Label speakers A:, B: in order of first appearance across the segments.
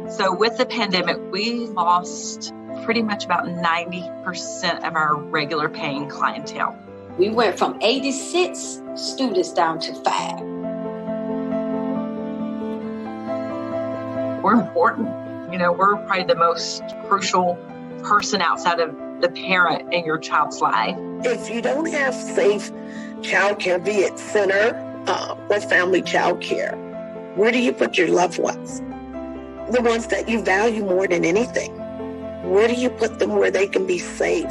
A: So with the pandemic, we lost pretty much about 90% of our regular paying clientele.
B: We went from 86 students down to 5.
A: We're important. We're probably the most crucial person outside of the parent in your child's life.
C: If you don't have safe childcare, be it center or family childcare, where do you put your loved ones? The ones that you value more than anything. Where do you put them where they can be safe?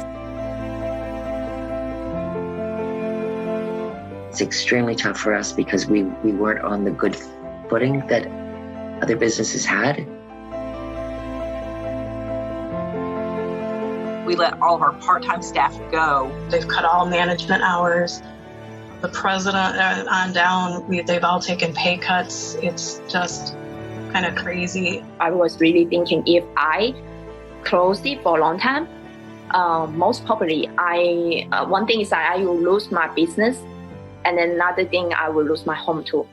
D: It's extremely tough for us because we weren't on the good footing that other businesses had.
A: We let all of our part-time staff go.
E: They've cut all management hours. The president on down, they've all taken pay cuts. It's just kind of crazy.
F: I was really thinking if I close it for a long time, most probably one thing is that I will lose my business, and then another thing I will lose my home too.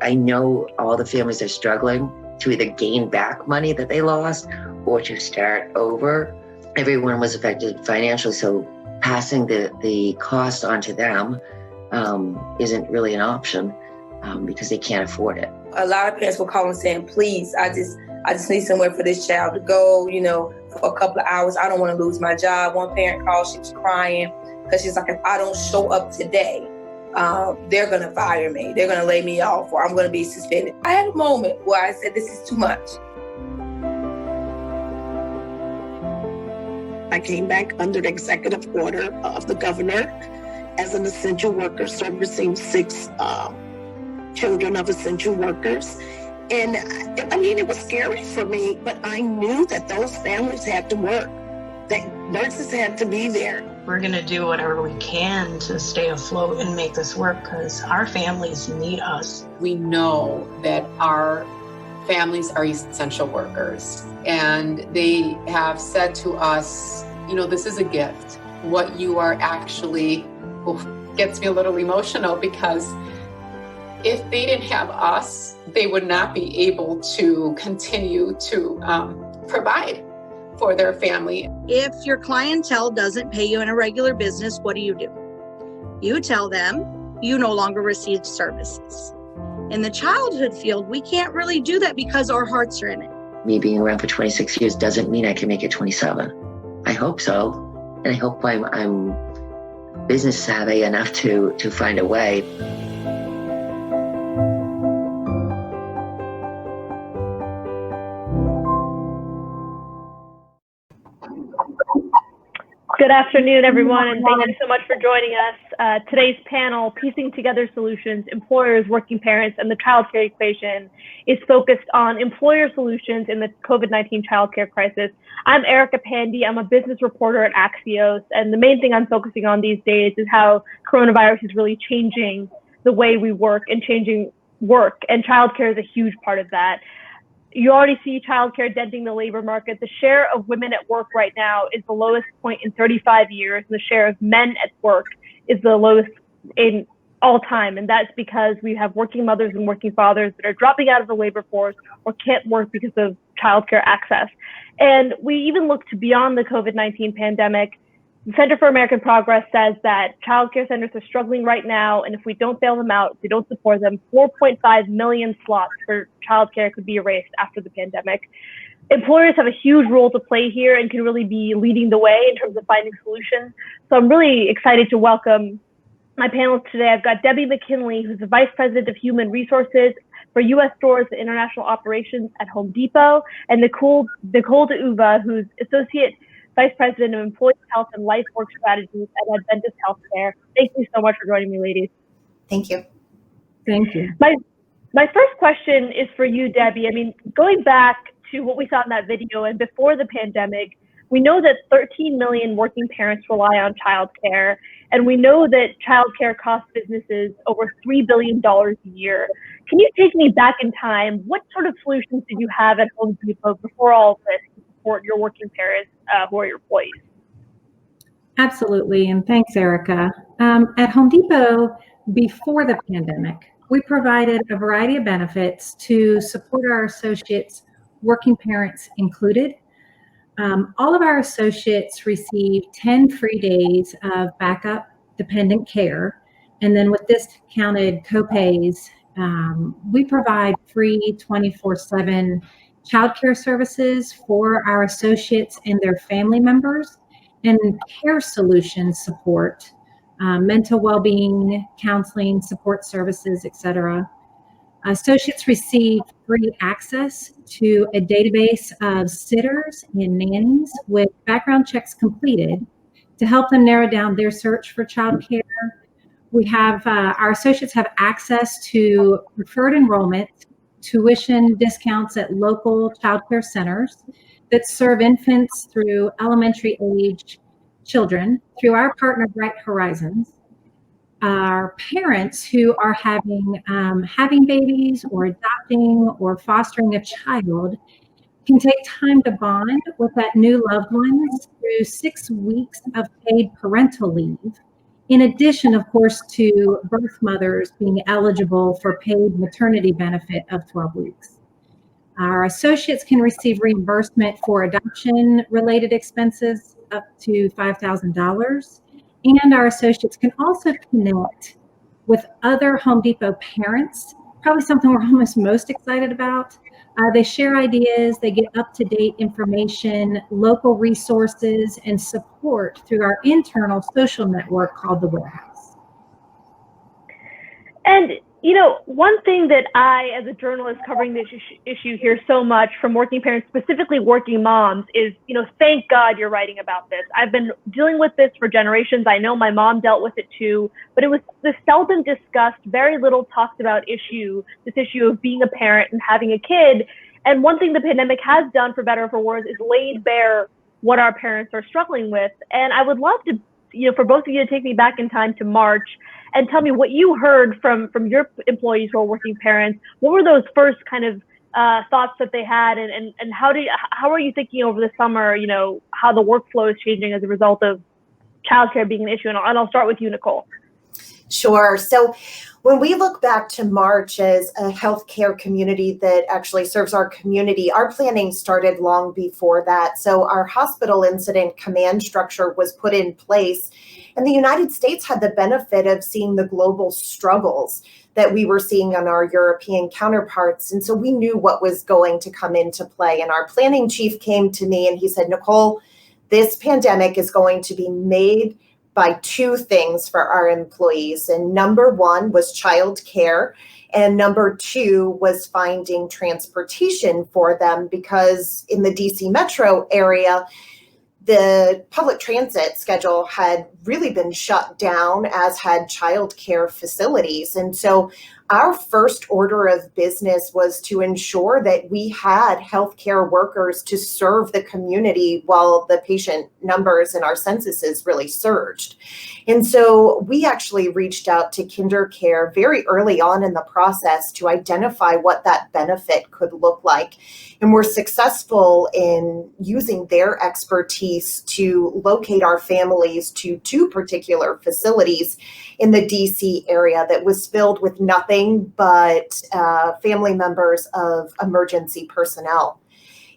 D: I know all the families are struggling to either gain back money that they lost or to start over. Everyone was affected financially, so passing the cost on to them isn't really an option because they can't afford it.
G: A lot of parents will call and saying, please, I just need somewhere for this child to go, for a couple of hours. I don't want to lose my job. One parent called, she was crying because she's like, if I don't show up today, they're going to fire me. They're going to lay me off, or I'm going to be suspended. I had a moment where I said, this is too much.
C: I came back under the executive order of the governor as an essential worker, servicing 6 children of essential workers. And it was scary for me, but I knew that those families had to work, that nurses had to be there.
E: We're going to do whatever we can to stay afloat and make this work because our families need us.
H: We know that our families are essential workers, and they have said to us, this is a gift. What you are actually gets me a little emotional because if they didn't have us, they would not be able to continue to provide for their family.
I: If your clientele doesn't pay you in a regular business, what do? You tell them you no longer receive services. In the childhood field, we can't really do that because our hearts are in it.
D: Me being around for 26 years doesn't mean I can make it 27. I hope so. And I hope I'm business savvy enough to find a way.
J: Good afternoon, everyone, and thank you so much for joining us. Today's panel, Piecing Together Solutions, Employers, Working Parents, and the Childcare Equation, is focused on employer solutions in the COVID-19 childcare crisis. I'm Erica Pandy. I'm a business reporter at Axios, and the main thing I'm focusing on these days is how coronavirus is really changing the way we work and changing work, and childcare is a huge part of that. You already see childcare denting the labor market. The share of women at work right now is the lowest point in 35 years. And the share of men at work is the lowest in all time. And that's because we have working mothers and working fathers that are dropping out of the labor force or can't work because of childcare access. And we even look to beyond the COVID-19 pandemic. The Center for American Progress says that childcare centers are struggling right now, and if we don't bail them out, if we don't support them, 4.5 million slots for childcare could be erased after the pandemic. Employers have a huge role to play here and can really be leading the way in terms of finding solutions. So I'm really excited to welcome my panelists today. I've got Debbie McKinley, who's the Vice President of Human Resources for U.S. stores and international operations at Home Depot, and Nicole DeUva, who's Associate Vice President of Employee Health and Life Work Strategies at Adventist Healthcare. Thank you so much for joining me, ladies.
K: Thank you.
L: Thank you.
J: My first question is for you, Debbie. I mean, going back to what we saw in that video and before the pandemic, we know that 13 million working parents rely on childcare, and we know that childcare costs businesses over $3 billion a year. Can you take me back in time? What sort of solutions did you have at Home Depot before all of this to support your working parents who are your employees?
L: Absolutely, and thanks, Erica. At Home Depot, before the pandemic, we provided a variety of benefits to support our associates, working parents included. All of our associates receive 10 free days of backup dependent care. And then with discounted copays, we provide free 24/7 childcare services for our associates and their family members, and care solutions support, mental well-being, counseling, support services, etc. Associates receive free access to a database of sitters and nannies with background checks completed to help them narrow down their search for childcare. We have our associates have access to preferred enrollment, tuition discounts at local childcare centers that serve infants through elementary age children through our partner Bright Horizons. Our parents who are having babies or adopting or fostering a child can take time to bond with that new loved one through 6 weeks of paid parental leave, in addition, of course, to birth mothers being eligible for paid maternity benefit of 12 weeks. Our associates can receive reimbursement for adoption-related expenses up to $5,000. And our associates can also connect with other Home Depot parents, probably something we're almost most excited about. They share ideas, they get up-to-date information, local resources, and support through our internal social network called The Warehouse.
J: And, you know, one thing that I, as a journalist covering this issue, hear so much from working parents, specifically working moms, is, you know, thank God you're writing about this. I've been dealing with this for generations. I know my mom dealt with it too, but it was this seldom discussed, very little talked about issue, this issue of being a parent and having a kid. And one thing the pandemic has done, for better or for worse, is laid bare what our parents are struggling with. And I would love to, you know, for both of you to take me back in time to March and tell me what you heard from your employees who are working parents. What were those first kind of thoughts that they had, and how are you thinking over the summer, you know, how the workflow is changing as a result of childcare being an issue? And I'll start with you, Nicole.
K: Sure. So when we look back to March as a healthcare community that actually serves our community, our planning started long before that. So our hospital incident command structure was put in place, and the United States had the benefit of seeing the global struggles that we were seeing on our European counterparts. And so we knew what was going to come into play. And our planning chief came to me and he said, Nicole, this pandemic is going to be made by two things for our employees. And number one was childcare, and number two was finding transportation for them, because in the DC metro area, the public transit schedule had really been shut down, as had childcare facilities. And so our first order of business was to ensure that we had healthcare workers to serve the community while the patient numbers in our censuses really surged. And so we actually reached out to KinderCare very early on in the process to identify what that benefit could look like. And we're successful in using their expertise to locate our families to two particular facilities in the DC area that was filled with nothing but family members of emergency personnel.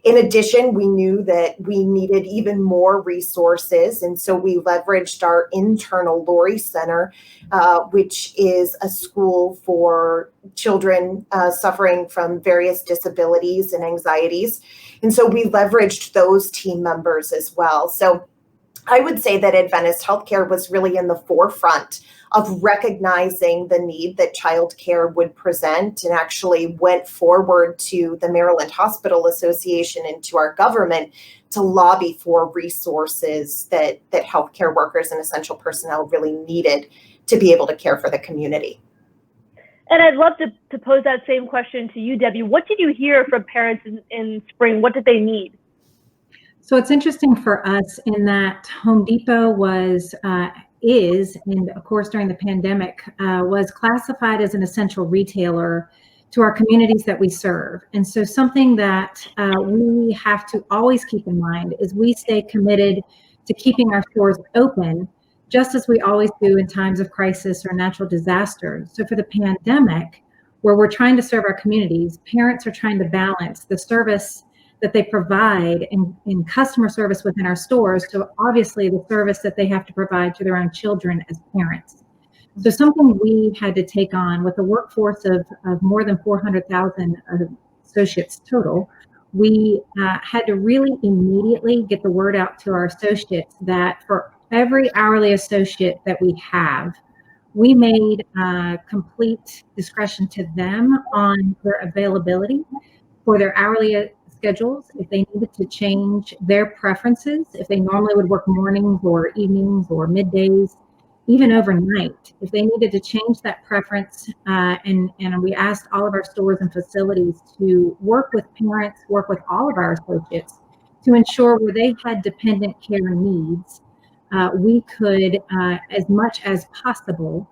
K: In addition, we knew that we needed even more resources, and so we leveraged our internal Lori Center, which is a school for children suffering from various disabilities and anxieties. And so we leveraged those team members as well. So I would say that Adventist Healthcare was really in the forefront of recognizing the need that childcare would present, and actually went forward to the Maryland Hospital Association and to our government to lobby for resources that healthcare workers and essential personnel really needed to be able to care for the community.
J: And I'd love to pose that same question to you, Debbie. What did you hear from parents in spring? What did they need?
L: So it's interesting for us in that Home Depot is, and of course during the pandemic, was classified as an essential retailer to our communities that we serve. And so something that we have to always keep in mind is we stay committed to keeping our stores open, just as we always do in times of crisis or natural disasters. So for the pandemic, where we're trying to serve our communities, parents are trying to balance the service that they provide in customer service within our stores to obviously the service that they have to provide to their own children as parents. So something we had to take on with a workforce of more than 400,000 associates total, we had to really immediately get the word out to our associates that for every hourly associate that we have, we made complete discretion to them on their availability for their hourly schedules, if they needed to change their preferences, if they normally would work mornings or evenings or middays, even overnight, if they needed to change that preference, and we asked all of our stores and facilities to work with parents, work with all of our associates to ensure where they had dependent care needs, we could, as much as possible,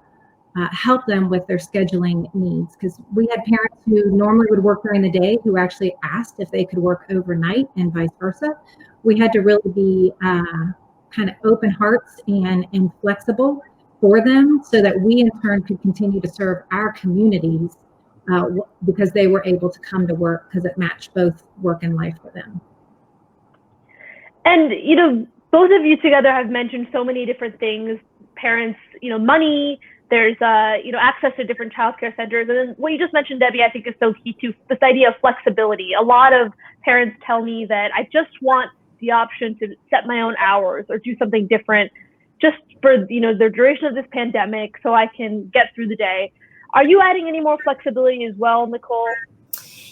L: help them with their scheduling needs, because we had parents who normally would work during the day who actually asked if they could work overnight and vice versa. We had to really be kind of open hearts and flexible for them so that we in turn could continue to serve our communities because they were able to come to work because it matched both work and life for them.
J: And, you know, both of you together have mentioned so many different things, parents, you know, money, there's, you know, access to different childcare centers. And then what you just mentioned, Debbie, I think is so key too, this idea of flexibility. A lot of parents tell me that I just want the option to set my own hours or do something different just for, you know, the duration of this pandemic so I can get through the day. Are you adding any more flexibility as well, Nicole?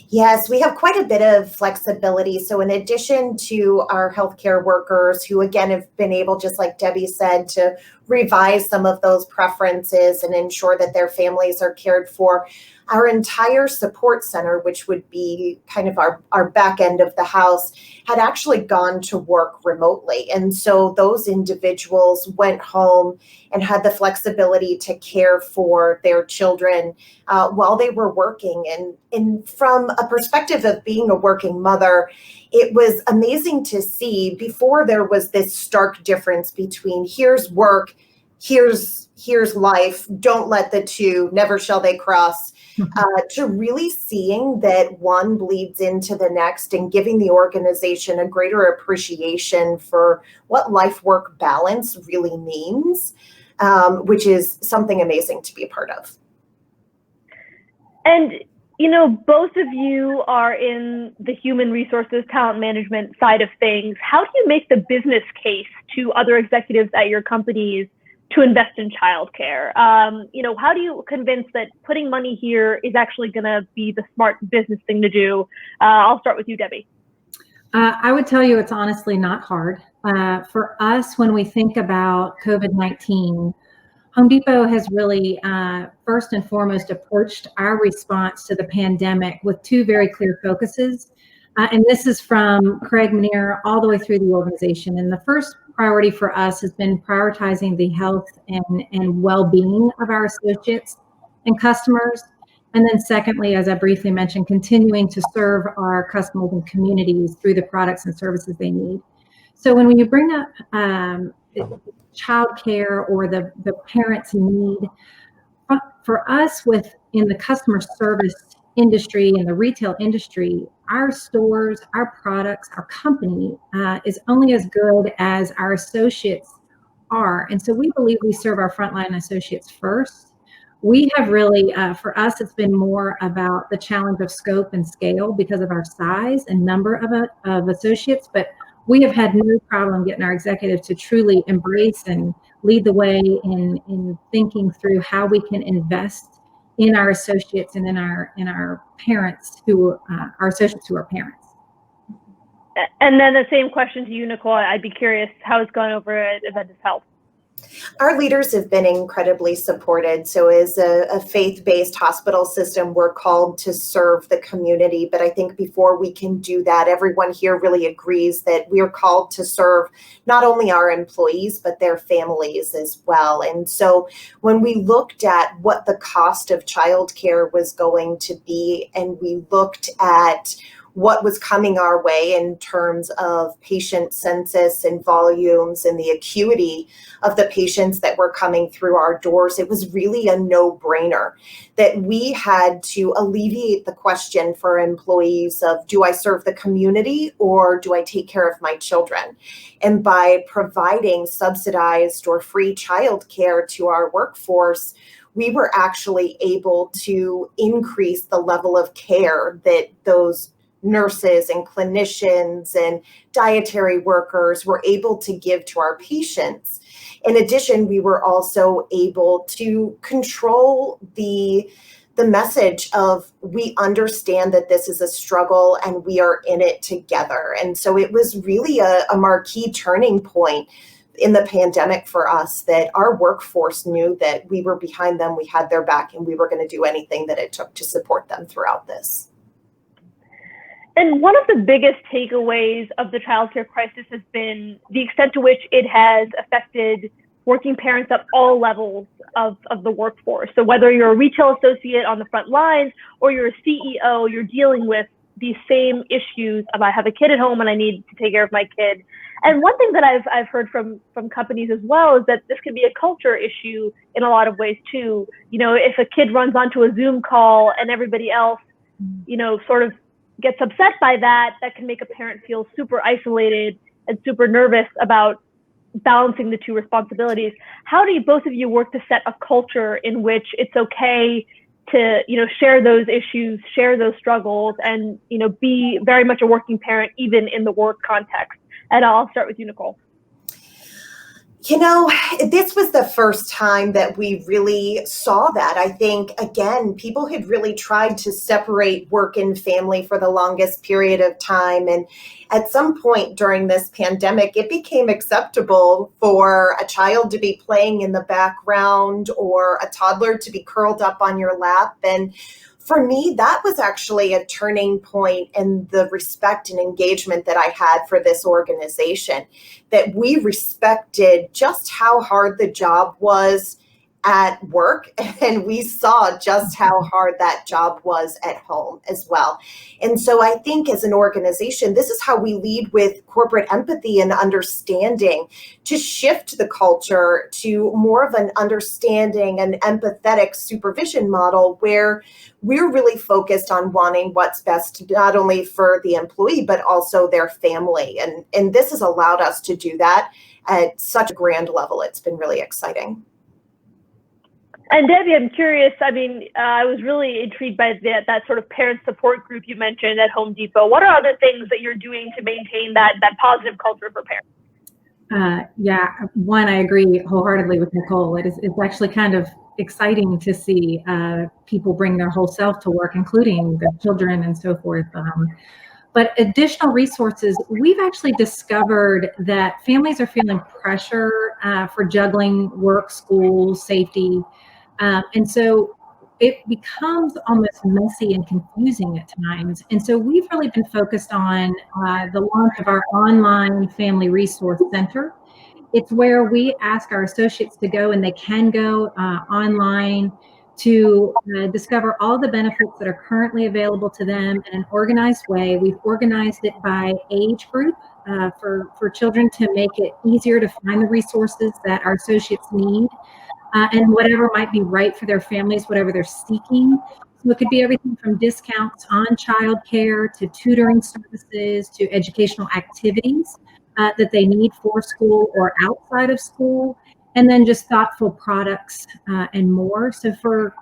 K: Yes, we have quite a bit of flexibility. So in addition to our healthcare workers who, again, have been able, just like Debbie said, to revise some of those preferences and ensure that their families are cared for, our entire support center, which would be kind of our back end of the house, had actually gone to work remotely. And so those individuals went home and had the flexibility to care for their children while they were working. And from a perspective of being a working mother, it was amazing to see. Before, there was this stark difference between here's work, here's life, don't let the two, never shall they cross, to really seeing that one bleeds into the next and giving the organization a greater appreciation for what life-work balance really means, which is something amazing to be a part of.
J: And, you know, both of you are in the human resources, talent management side of things. How do you make the business case to other executives at your companies to invest in childcare? You know, how do you convince that putting money here is actually going to be the smart business thing to do? I'll start with you, Debbie.
L: I would tell you it's honestly not hard. For us, when we think about COVID-19, Home Depot has really, first and foremost, approached our response to the pandemic with two very clear focuses. And this is from Craig Menear all the way through the organization. And the first priority for us has been prioritizing the health and well-being of our associates and customers. And then secondly, as I briefly mentioned, continuing to serve our customers and communities through the products and services they need. So when you bring up childcare or the parents' need, for us in the customer service industry and the retail industry, our stores, our products, our company is only as good as our associates are. And so we believe we serve our frontline associates first. We have really, for us, it's been more about the challenge of scope and scale because of our size and number of associates, but we have had no problem getting our executives to truly embrace and lead the way in thinking through how we can invest in our associates and in our parents who our associates who are parents.
J: And then the same question to you, Nicole. I'd be curious how it's gone over at Adventist Health.
K: Our leaders have been incredibly supported. So as a faith-based hospital system, we're called to serve the community. But I think before we can do that, everyone here really agrees that we are called to serve not only our employees, but their families as well. And so when we looked at what the cost of childcare was going to be, and we looked at what was coming our way in terms of patient census and volumes and the acuity of the patients that were coming through our doors, it was really a no-brainer that we had to alleviate the question for employees of, do I serve the community or do I take care of my children? And by providing subsidized or free childcare to our workforce, we were actually able to increase the level of care that those nurses and clinicians and dietary workers were able to give to our patients. In addition, we were also able to control the message of, we understand that this is a struggle and we are in it together. And so it was really a marquee turning point in the pandemic for us, that our workforce knew that we were behind them, we had their back, and we were going to do anything that it took to support them throughout this.
J: And one of the biggest takeaways of the childcare crisis has been the extent to which it has affected working parents at all levels of the workforce. So whether you're a retail associate on the front lines or you're a CEO, you're dealing with these same issues of, I have a kid at home and I need to take care of my kid. And one thing that I've heard from companies as well is that this can be a culture issue in a lot of ways too. You know, if a kid runs onto a Zoom call and everybody else, you know, sort of gets upset by that, that can make a parent feel super isolated and super nervous about balancing the two responsibilities. How do you, both of you, work to set a culture in which it's okay to, you know, share those issues, share those struggles, and, you know, be very much a working parent even in the work context? And I'll start with you, Nicole.
K: You know, this was the first time that we really saw that. I think, again, people had really tried to separate work and family for the longest period of time. And at some point during this pandemic, it became acceptable for a child to be playing in the background or a toddler to be curled up on your lap. And for me, that was actually a turning point in the respect and engagement that I had for this organization, that we respected just how hard the job was at work, and we saw just how hard that job was at home as well. And so I think as an organization, this is how we lead with corporate empathy and understanding, to shift the culture to more of an understanding and empathetic supervision model, where we're really focused on wanting what's best, not only for the employee, but also their family. And this has allowed us to do that at such a grand level. It's been really exciting.
J: And Debbie, I'm curious, I mean, I was really intrigued by that sort of parent support group you mentioned at Home Depot. What are other things that you're doing to maintain that positive culture for parents?
L: Yeah, one, I agree wholeheartedly with Nicole. It's actually kind of exciting to see people bring their whole self to work, including their children and so forth. But additional resources, we've actually discovered that families are feeling pressure for juggling work, school, safety. And so it becomes almost messy and confusing at times. And so we've really been focused on the launch of our online family resource center. It's where we ask our associates to go, and they can go online to discover all the benefits that are currently available to them in an organized way. We've organized it by age group for children to make it easier to find the resources that our associates need. And whatever might be right for their families, whatever they're seeking. So it could be everything from discounts on childcare to tutoring services to educational activities that they need for school or outside of school, and then just thoughtful products and more. So for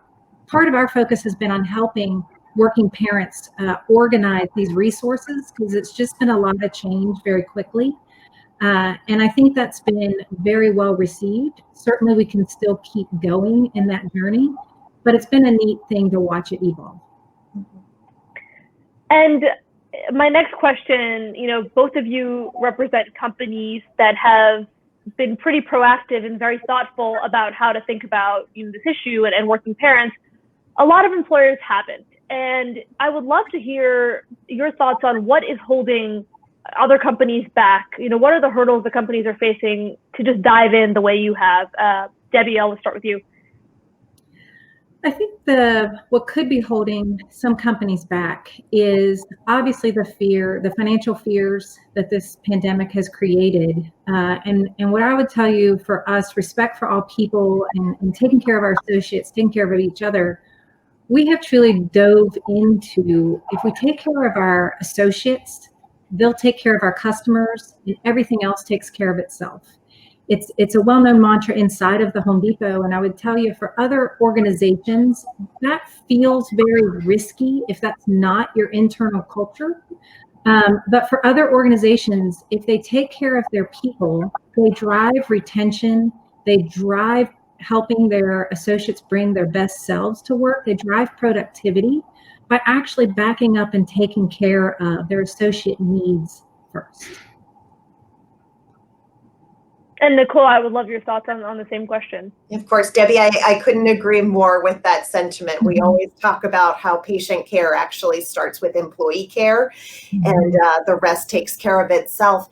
L: part of our focus has been on helping working parents organize these resources, because it's just been a lot of change very quickly. And I think that's been very well received. Certainly we can still keep going in that journey, but it's been a neat thing to watch it evolve.
J: And my next question, both of you represent companies that have been pretty proactive and very thoughtful about how to think about this issue and working parents. A lot of employers haven't. And I would love to hear your thoughts on what is holding other companies back. What are the hurdles the companies are facing to just dive in the way you have? Debbie, I'll start with you.
L: I think what could be holding some companies back is obviously the financial fears that this pandemic has created. And what I would tell you, for us, respect for all people and taking care of our associates, taking care of each other, we have truly dove into, if we take care of our associates, they'll take care of our customers, and everything else takes care of itself. It's a well-known mantra inside of the Home Depot, and I would tell you, for other organizations, that feels very risky if that's not your internal culture. But for other organizations, if they take care of their people, they drive retention, they drive helping their associates bring their best selves to work, they drive productivity by actually backing up and taking care of their associate needs first.
J: And Nicole, I would love your thoughts on the same question.
K: Of course, Debbie, I couldn't agree more with that sentiment. We always talk about how patient care actually starts with employee care, and the rest takes care of itself.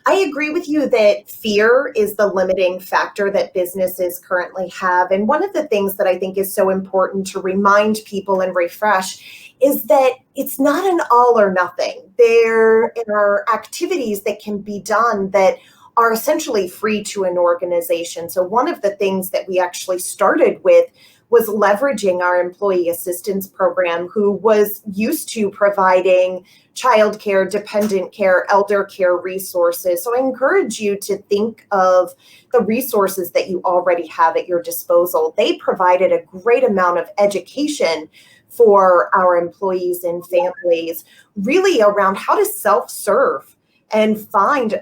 K: I agree with you that fear is the limiting factor that businesses currently have. And one of the things that I think is so important to remind people and refresh is that it's not an all or nothing. There are activities that can be done that are essentially free to an organization. So one of the things that we actually started with was leveraging our employee assistance program, who was used to providing childcare, dependent care, elder care resources. So I encourage you to think of the resources that you already have at your disposal. They provided a great amount of education for our employees and families, really around how to self-serve and find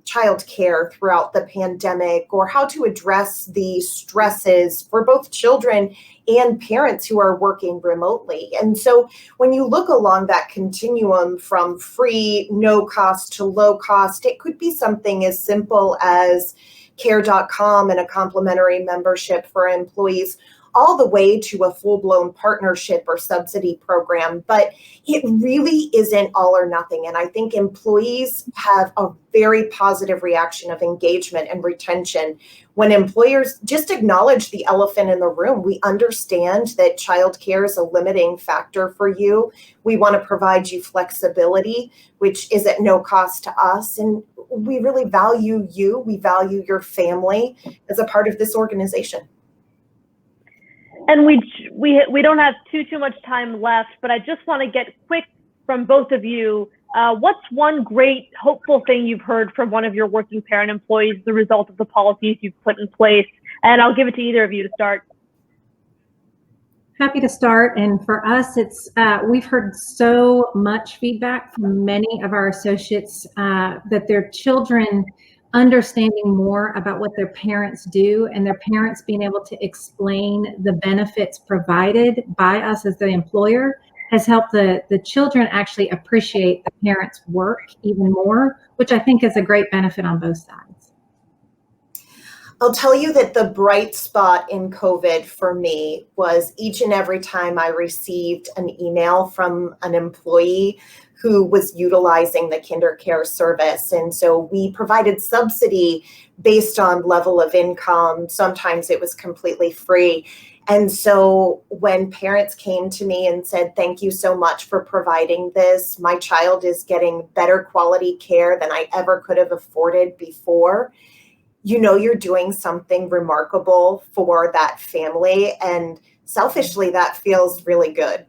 K: childcare throughout the pandemic, or how to address the stresses for both children and parents who are working remotely. And so when you look along that continuum from free, no cost to low cost, it could be something as simple as care.com and a complimentary membership for employees, all the way to a full-blown partnership or subsidy program. But it really isn't all or nothing. And I think employees have a very positive reaction of engagement and retention when employers just acknowledge the elephant in the room. We understand that childcare is a limiting factor for you. We want to provide you flexibility, which is at no cost to us. And we really value you. We value your family as a part of this organization.
J: And we don't have too much time left, but I just want to get quick from both of you. What's one great hopeful thing you've heard from one of your working parent employees, the result of the policies you've put in place? And I'll give it to either of you to start.
L: Happy to start. And for us, it's we've heard so much feedback from many of our associates that their children understanding more about what their parents do, and their parents being able to explain the benefits provided by us as the employer has helped the children actually appreciate the parents' work even more, which I think is a great benefit on both sides.
K: I'll tell you that the bright spot in COVID for me was each and every time I received an email from an employee who was utilizing the KinderCare service. And so we provided subsidy based on level of income. Sometimes it was completely free. And so when parents came to me and said, "Thank you so much for providing this. My child is getting better quality care than I ever could have afforded before," you know you're doing something remarkable for that family. And selfishly, that feels really good.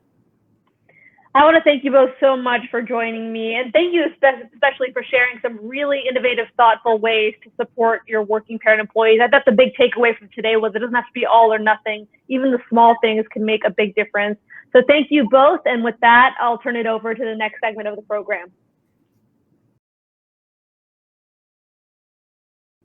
J: I want to thank you both so much for joining me, and thank you especially for sharing some really innovative, thoughtful ways to support your working parent employees. I thought the big takeaway from today was it doesn't have to be all or nothing. Even the small things can make a big difference. So thank you both. And with that, I'll turn it over to the next segment of the program.